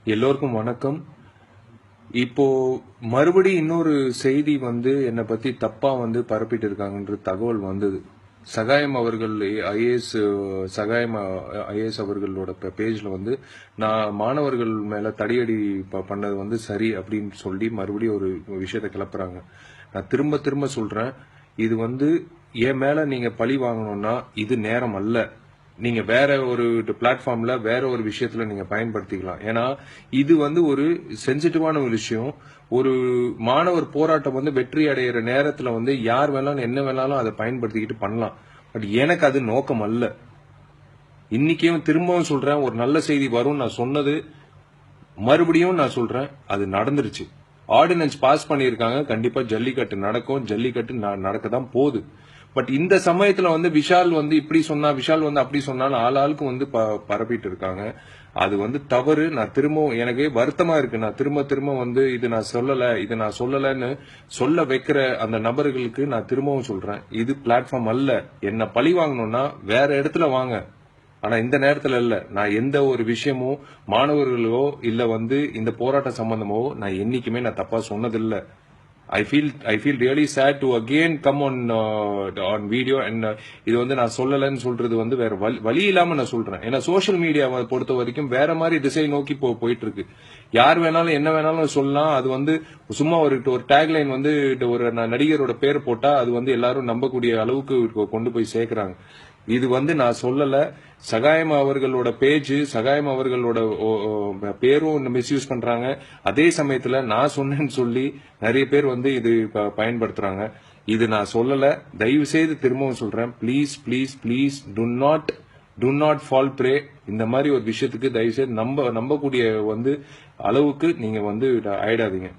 எல்லோருக்கும் வணக்கம். இப்போ மறுபடியும் இன்னொரு செய்தி என்னை பத்தி தப்பா பரப்பிட்டு இருக்காங்கன்ற தகவல் வந்தது. சகாயம் அவர்கள் ஐஏஎஸ் சகாயம் ஐஏஎஸ் அவர்களோட பேஜ்ல நான் மாணவர்கள் மேல தடியடி பண்ணது சரி அப்படின்னு சொல்லி மறுபடியும் ஒரு விஷயத்தை கிளப்புறாங்க. நான் திரும்ப திரும்ப சொல்றேன், இது என் மேல நீங்க பழி வாங்கணும்னா இது நேரம் அல்ல. நீங்க வேற ஒரு பிளாட்ஃபார்ம்ல வேற ஒரு விஷயத்துல நீங்க பயன்படுத்திக்கலாம். ஏன்னா இது ஒரு சென்சிட்டிவான ஒரு விஷயம். ஒரு மாணவர் போராட்டம் வெற்றி அடைகிற நேரத்துல யார் வேணாலும் என்ன வேணாலும் அதை பயன்படுத்திக்கிட்டு பண்ணலாம். பட் எனக்கு அது நோக்கம் அல்ல. இன்னைக்கும் திரும்பவும் சொல்றேன், ஒரு நல்ல செய்தி வரும் நான் சொன்னது மறுபடியும் நான் சொல்றேன், அது நடந்துருச்சு. ஆர்டினன்ஸ் பாஸ் பண்ணியிருக்காங்க. கண்டிப்பா ஜல்லிக்கட்டு நடக்கும். ஜல்லிக்கட்டு நடக்க தான் போகுது. பட் இந்த சமயத்துல விஷால் இப்படி சொன்னா, விஷால் அப்படி சொன்னாலும் ஆளுக்கு பரப்பிட்டு இருக்காங்க. அது தவறு. நான் திரும்பவும் எனக்கு வருத்தமா இருக்கு. நான் திரும்ப இது நான் சொல்லலன்னு சொல்ல வைக்கிற அந்த நபர்களுக்கு நான் திரும்பவும் சொல்றேன், இது பிளாட்ஃபார்ம் அல்ல. என்ன பழி வாங்கணும்னா வேற இடத்துல வாங்க. ஆனா இந்த நேரத்துல இல்ல. நான் எந்த ஒரு விஷயமும் மாணவர்களோ இல்ல இந்த போராட்ட சம்பந்தமோ நான் என்னைக்குமே நான் தப்பா சொன்னதில்லை. I feel really sad to again come on video and இது நான் சொல்லலன்னு சொல்றது வேற வழி இல்லாம நான் சொல்றேன். ஏன்னா சோஷியல் மீடியாவை பொறுத்த வரைக்கும் வேற மாதிரி திசை நோக்கி போயிட்டு இருக்கு. யார் வேணாலும் என்ன வேணாலும் சொல்லலாம். அது சும்மா ஒரு டேக்லைன் ஒரு நடிகரோட பேர் போட்டா அது எல்லாரும் நம்பக்கூடிய அளவுக்கு கொண்டு போய் சேர்க்கிறாங்க. இது நான் சொல்லல. சகாயம் அவர்களோட பேஜ், சகாயம் அவர்களோட பேரும் மிஸ்யூஸ் பண்றாங்க. அதே சமயத்துல நான் சொன்னேன்னு சொல்லி நிறைய பேர் இது பயன்படுத்துறாங்க. இது நான் சொல்லல. தயவு செய்து திரும்பவும் சொல்றேன், please please please do not fall prey. இந்த மாதிரி ஒரு விஷயத்துக்கு தயவு செய்து நம்பக்கூடிய அளவுக்கு நீங்க ஆயிடாதீங்க.